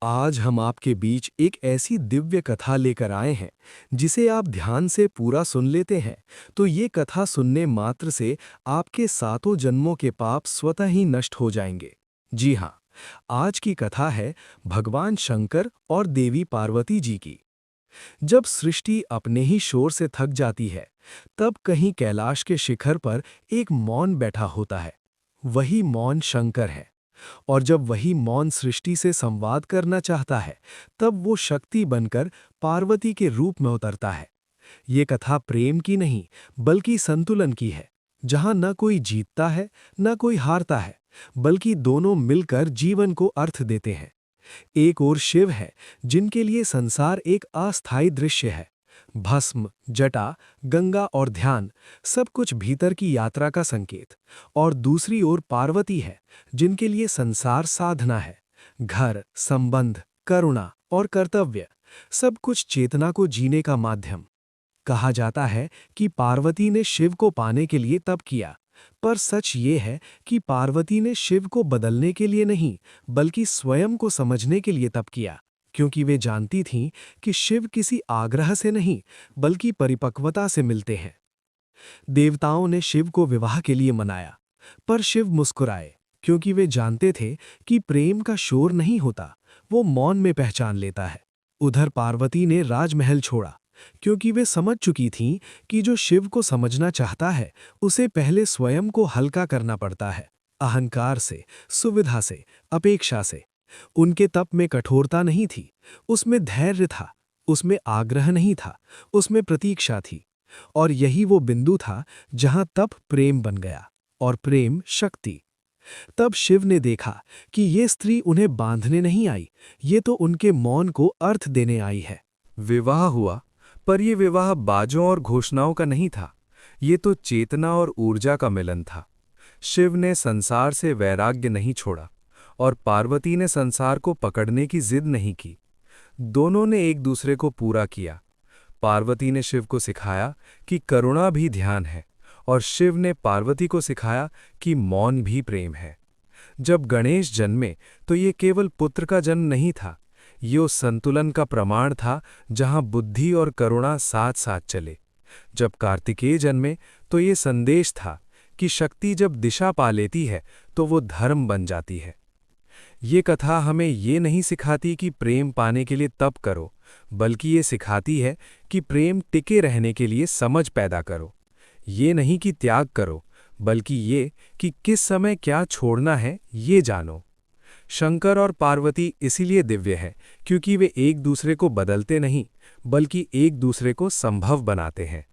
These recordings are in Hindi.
आज हम आपके बीच एक ऐसी दिव्य कथा लेकर आए हैं जिसे आप ध्यान से पूरा सुन लेते हैं तो ये कथा सुनने मात्र से आपके सातों जन्मों के पाप स्वतः ही नष्ट हो जाएंगे। जी हाँ, आज की कथा है भगवान शंकर और देवी पार्वती जी की। जब सृष्टि अपने ही शोर से थक जाती है, तब कहीं कैलाश के शिखर पर एक मौन बैठा होता है। वही मौन शंकर है। और जब वही मौन सृष्टि से संवाद करना चाहता है, तब वो शक्ति बनकर पार्वती के रूप में उतरता है। ये कथा प्रेम की नहीं, बल्कि संतुलन की है, जहां न कोई जीतता है, न कोई हारता है, बल्कि दोनों मिलकर जीवन को अर्थ देते हैं। एक ओर शिव है, जिनके लिए संसार एक अस्थायी दृश्य है। भस्म, जटा, गंगा और ध्यान सब कुछ भीतर की यात्रा का संकेत। और दूसरी ओर पार्वती है, जिनके लिए संसार साधना है। घर, संबंध, करुणा और कर्तव्य सब कुछ चेतना को जीने का माध्यम। कहा जाता है कि पार्वती ने शिव को पाने के लिए तप किया, पर सच ये है कि पार्वती ने शिव को बदलने के लिए नहीं, बल्कि स्वयं को समझने के लिए तप किया, क्योंकि वे जानती थीं कि शिव किसी आग्रह से नहीं, बल्कि परिपक्वता से मिलते हैं। देवताओं ने शिव को विवाह के लिए मनाया, पर शिव मुस्कुराए, क्योंकि वे जानते थे कि प्रेम का शोर नहीं होता, वो मौन में पहचान लेता है। उधर पार्वती ने राजमहल छोड़ा, क्योंकि वे समझ चुकी थीं कि जो शिव को समझना चाहता है, उसे पहले स्वयं को हल्का करना पड़ता है। अहंकार से, सुविधा से, अपेक्षा से। उनके तप में कठोरता नहीं थी, उसमें धैर्य था, उसमें आग्रह नहीं था, उसमें प्रतीक्षा थी। और यही वो बिंदु था जहां तप प्रेम बन गया, और प्रेम शक्ति। तब शिव ने देखा कि ये स्त्री उन्हें बांधने नहीं आई, ये तो उनके मौन को अर्थ देने आई है। विवाह हुआ, पर यह विवाह बाजों और घोषणाओं का नहीं था। ये तो चेतना और ऊर्जा का मिलन था। शिव ने संसार से वैराग्य नहीं छोड़ा, और पार्वती ने संसार को पकड़ने की जिद नहीं की। दोनों ने एक दूसरे को पूरा किया। पार्वती ने शिव को सिखाया कि करुणा भी ध्यान है, और शिव ने पार्वती को सिखाया कि मौन भी प्रेम है। जब गणेश जन्मे तो ये केवल पुत्र का जन्म नहीं था, ये उस संतुलन का प्रमाण था जहां बुद्धि और करुणा साथ साथ चले। जब कार्तिकेय जन्मे तो ये संदेश था कि शक्ति जब दिशा पा लेती है तो वो धर्म बन जाती है। ये कथा हमें ये नहीं सिखाती कि प्रेम पाने के लिए तप करो, बल्कि ये सिखाती है कि प्रेम टिके रहने के लिए समझ पैदा करो। ये नहीं कि त्याग करो, बल्कि ये कि किस समय क्या छोड़ना है ये जानो। शंकर और पार्वती इसीलिए दिव्य है क्योंकि वे एक दूसरे को बदलते नहीं, बल्कि एक दूसरे को संभव बनाते हैं।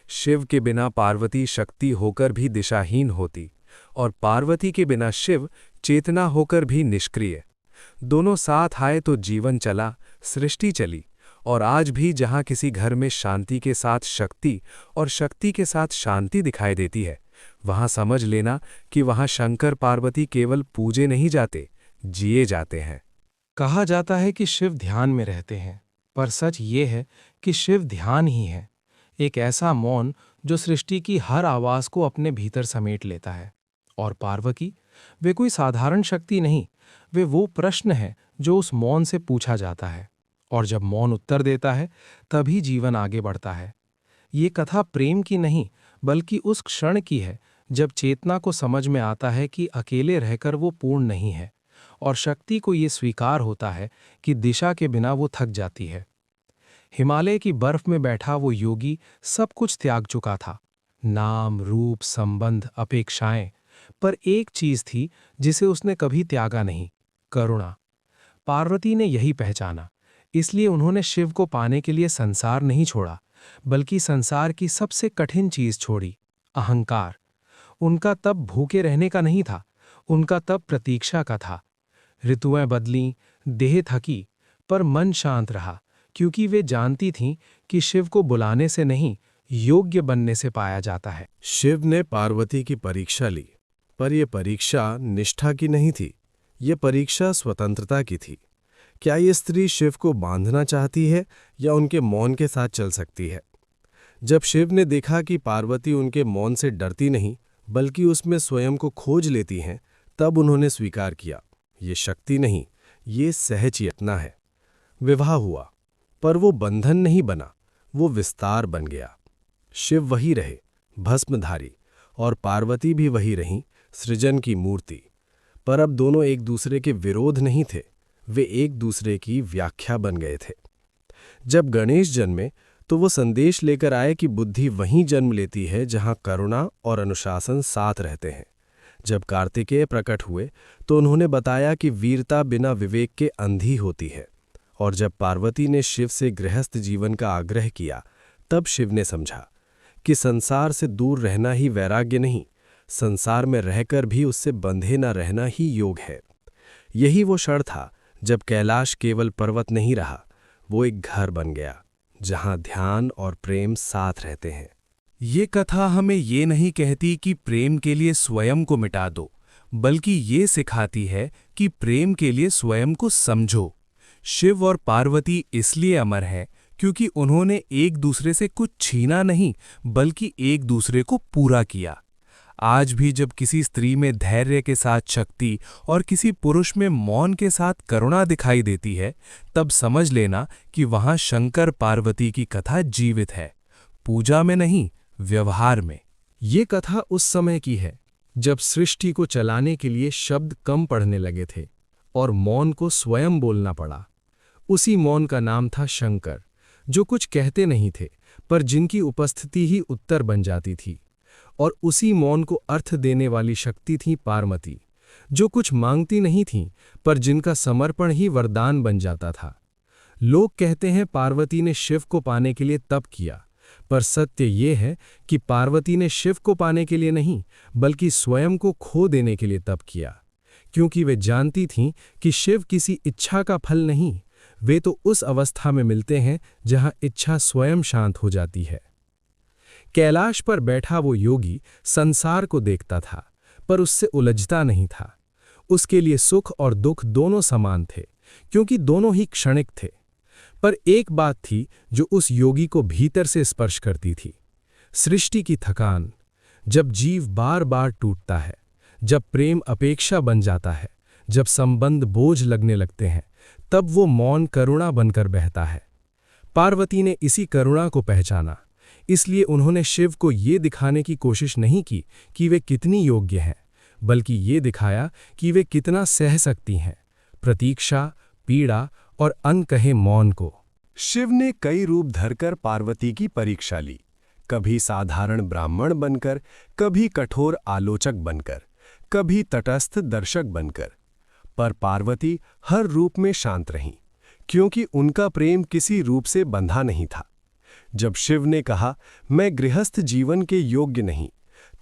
शिव के बिना पार्वती शक्ति होकर भी दिशाहीन होती, और पार्वती के बिना शिव चेतना होकर भी निष्क्रिय। दोनों साथ आए तो जीवन चला, सृष्टि चली। और आज भी जहां किसी घर में शांति के साथ शक्ति और शक्ति के साथ शांति दिखाई देती है, वहां समझ लेना कि वहां शंकर पार्वती केवल पूजे नहीं जाते, जिए जाते हैं। कहा जाता है कि शिव ध्यान में रहते हैं, पर सच ये है कि शिव ध्यान ही है, एक ऐसा मौन जो सृष्टि की हर आवाज को अपने भीतर समेट लेता है। और पार्वती, वे कोई साधारण शक्ति नहीं, वे वो प्रश्न है जो उस मौन से पूछा जाता है, और जब मौन उत्तर देता है तभी जीवन आगे बढ़ता है। ये कथा प्रेम की नहीं, बल्कि उस क्षण की है जब चेतना को समझ में आता है कि अकेले रहकर वो पूर्ण नहीं है, और शक्ति को ये स्वीकार होता है कि दिशा के बिना वो थक जाती है। हिमालय की बर्फ में बैठा वो योगी सब कुछ त्याग चुका था, नाम, रूप, संबंध, अपेक्षाएं, पर एक चीज थी जिसे उसने कभी त्यागा नहीं, करुणा। पार्वती ने यही पहचाना, इसलिए उन्होंने शिव को पाने के लिए संसार नहीं छोड़ा, बल्कि संसार की सबसे कठिन चीज छोड़ी, अहंकार। उनका तप भूखे रहने का नहीं था, उनका तप प्रतीक्षा का था। ऋतुएं बदलीं, देह थकी, पर मन शांत रहा, क्योंकि वे जानती थीं कि शिव को बुलाने से नहीं, योग्य बनने से पाया जाता है। शिव ने पार्वती की परीक्षा ली, पर यह परीक्षा निष्ठा की नहीं थी, ये परीक्षा स्वतंत्रता की थी। क्या ये स्त्री शिव को बांधना चाहती है या उनके मौन के साथ चल सकती है? जब शिव ने देखा कि पार्वती उनके मौन से डरती नहीं, बल्कि उसमें स्वयं को खोज लेती हैं, तब उन्होंने स्वीकार किया, ये शक्ति नहीं, ये सहज चेतना है। विवाह हुआ, पर वो बंधन नहीं बना, वो विस्तार बन गया। शिव वही रहे, भस्मधारी, और पार्वती भी वही रहीं, सृजन की मूर्ति। पर अब दोनों एक दूसरे के विरोध नहीं थे, वे एक दूसरे की व्याख्या बन गए थे। जब गणेश जन्मे तो वो संदेश लेकर आए कि बुद्धि वहीं जन्म लेती है जहां करुणा और अनुशासन साथ रहते हैं। जब कार्तिकेय प्रकट हुए तो उन्होंने बताया कि वीरता बिना विवेक के अंधी होती है। और जब पार्वती ने शिव से गृहस्थ जीवन का आग्रह किया, तब शिव ने समझा कि संसार से दूर रहना ही वैराग्य नहीं, संसार में रहकर भी उससे बंधे न रहना ही योग है। यही वो क्षण था जब कैलाश केवल पर्वत नहीं रहा, वो एक घर बन गया जहां ध्यान और प्रेम साथ रहते हैं। ये कथा हमें ये नहीं कहती कि प्रेम के लिए स्वयं को मिटा दो, बल्कि ये सिखाती है कि प्रेम के लिए स्वयं को समझो। शिव और पार्वती इसलिए अमर हैं क्योंकि उन्होंने एक दूसरे से कुछ छीना नहीं, बल्कि एक दूसरे को पूरा किया। आज भी जब किसी स्त्री में धैर्य के साथ शक्ति और किसी पुरुष में मौन के साथ करुणा दिखाई देती है, तब समझ लेना कि वहां शंकर पार्वती की कथा जीवित है, पूजा में नहीं, व्यवहार में। ये कथा उस समय की है जब सृष्टि को चलाने के लिए शब्द कम पढ़ने लगे थे और मौन को स्वयं बोलना पड़ा। उसी मौन का नाम था शंकर, जो कुछ कहते नहीं थे पर जिनकी उपस्थिति ही उत्तर बन जाती थी। और उसी मौन को अर्थ देने वाली शक्ति थी पार्वती, जो कुछ मांगती नहीं थीं पर जिनका समर्पण ही वरदान बन जाता था। लोग कहते हैं पार्वती ने शिव को पाने के लिए तप किया, पर सत्य ये है कि पार्वती ने शिव को पाने के लिए नहीं, बल्कि स्वयं को खो देने के लिए तप किया, क्योंकि वे जानती थीं कि शिव किसी इच्छा का फल नहीं, वे तो उस अवस्था में मिलते हैं जहां इच्छा स्वयं शांत हो जाती है। कैलाश पर बैठा वो योगी संसार को देखता था, पर उससे उलझता नहीं था। उसके लिए सुख और दुख दोनों समान थे, क्योंकि दोनों ही क्षणिक थे। पर एक बात थी जो उस योगी को भीतर से स्पर्श करती थी, सृष्टि की थकान। जब जीव बार बार टूटता है, जब प्रेम अपेक्षा बन जाता है, जब संबंध बोझ लगने लगते हैं, तब वो मौन करुणा बनकर बहता है। पार्वती ने इसी करुणा को पहचाना, इसलिए उन्होंने शिव को ये दिखाने की कोशिश नहीं की कि वे कितनी योग्य हैं, बल्कि ये दिखाया कि वे कितना सह सकती हैं, प्रतीक्षा, पीड़ा और अनकहे मौन को। शिव ने कई रूप धरकर पार्वती की परीक्षा ली, कभी साधारण ब्राह्मण बनकर, कभी कठोर आलोचक बनकर, कभी तटस्थ दर्शक बनकर। पर पार्वती हर रूप में शांत रहीं, क्योंकि उनका प्रेम किसी रूप से बंधा नहीं था। जब शिव ने कहा, मैं गृहस्थ जीवन के योग्य नहीं,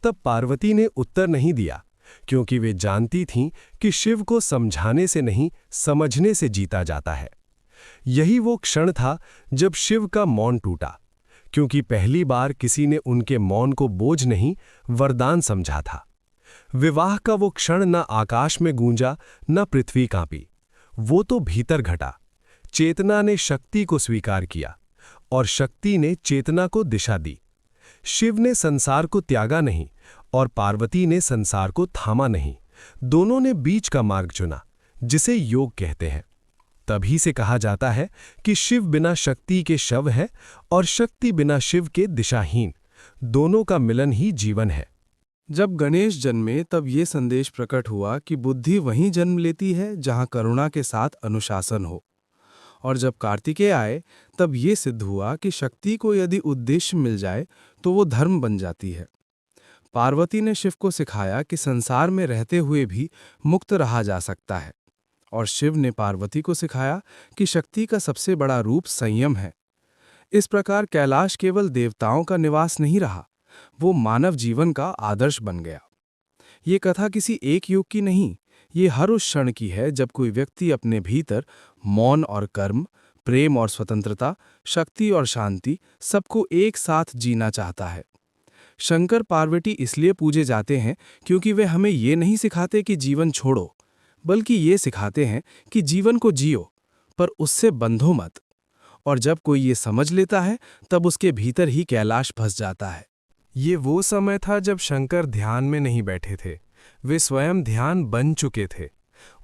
तब पार्वती ने उत्तर नहीं दिया, क्योंकि वे जानती थीं कि शिव को समझाने से नहीं, समझने से जीता जाता है। यही वो क्षण था जब शिव का मौन टूटा, क्योंकि पहली बार किसी ने उनके मौन को बोझ नहीं, वरदान समझा था। विवाह का वो क्षण न आकाश में गूंजा, न पृथ्वी कांपी, वो तो भीतर घटा। चेतना ने शक्ति को स्वीकार किया और शक्ति ने चेतना को दिशा दी। शिव ने संसार को त्यागा नहीं और पार्वती ने संसार को थामा नहीं, दोनों ने बीच का मार्ग चुना, जिसे योग कहते हैं। तभी से कहा जाता है कि शिव बिना शक्ति के शव है और शक्ति बिना शिव के दिशाहीन। दोनों का मिलन ही जीवन है। जब गणेश जन्मे तब ये संदेश प्रकट हुआ कि बुद्धि वहीं जन्म लेती है जहां करुणा के साथ अनुशासन हो। और जब कार्तिकेय आए तब ये सिद्ध हुआ कि शक्ति को यदि उद्देश्य मिल जाए तो वो धर्म बन जाती है। पार्वती ने शिव को सिखाया कि संसार में रहते हुए भी मुक्त रहा जा सकता है, और शिव ने पार्वती को सिखाया कि शक्ति का सबसे बड़ा रूप संयम है। इस प्रकार कैलाश केवल देवताओं का निवास नहीं रहा, वो मानव जीवन का आदर्श बन गया। ये कथा किसी एक युग की नहीं, ये हर उस क्षण की है जब कोई व्यक्ति अपने भीतर मौन और कर्म, प्रेम और स्वतंत्रता, शक्ति और शांति सबको एक साथ जीना चाहता है। शंकर पार्वती इसलिए पूजे जाते हैं क्योंकि वे हमें ये नहीं सिखाते कि जीवन छोड़ो, बल्कि ये सिखाते हैं कि जीवन को जियो, पर उससे बंधो मत। और जब कोई ये समझ लेता है तब उसके भीतर ही कैलाश फंस जाता है। ये वो समय था जब शंकर ध्यान में नहीं बैठे थे, वे स्वयं ध्यान बन चुके थे।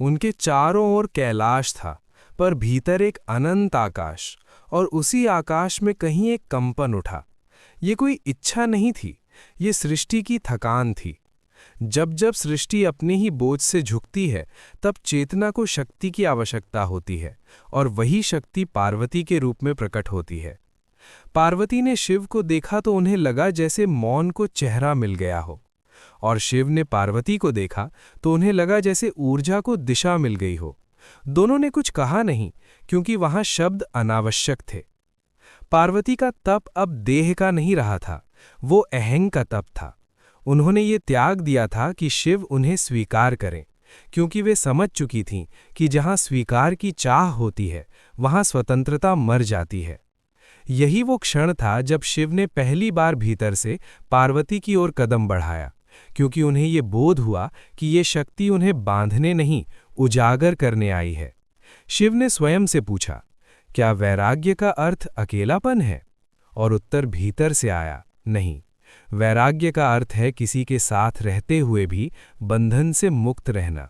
उनके चारों ओर कैलाश था, पर भीतर एक अनंत आकाश, और उसी आकाश में कहीं एक कंपन उठा। ये कोई इच्छा नहीं थी, ये सृष्टि की थकान थी। जब जब सृष्टि अपने ही बोझ से झुकती है, तब चेतना को शक्ति की आवश्यकता होती है, और वही शक्ति पार्वती के रूप में प्रकट होती है। पार्वती ने शिव को देखा तो उन्हें लगा जैसे मौन को चेहरा मिल गया हो, और शिव ने पार्वती को देखा तो उन्हें लगा जैसे ऊर्जा को दिशा मिल गई हो। दोनों ने कुछ कहा नहीं, क्योंकि वहां शब्द अनावश्यक थे। पार्वती का तप अब देह का नहीं रहा था, वो अहंग का तप था। उन्होंने ये त्याग दिया था कि शिव उन्हें स्वीकार करें, क्योंकि वे समझ चुकी थीं कि जहां स्वीकार की चाह होती है, वहां स्वतंत्रता मर जाती है। यही वो क्षण था जब शिव ने पहली बार भीतर से पार्वती की ओर कदम बढ़ाया, क्योंकि उन्हें ये बोध हुआ कि ये शक्ति उन्हें बांधने नहीं, उजागर करने आई है। शिव ने स्वयं से पूछा, क्या वैराग्य का अर्थ अकेलापन है? और उत्तर भीतर से आया, नहीं, वैराग्य का अर्थ है किसी के साथ रहते हुए भी बंधन से मुक्त रहना।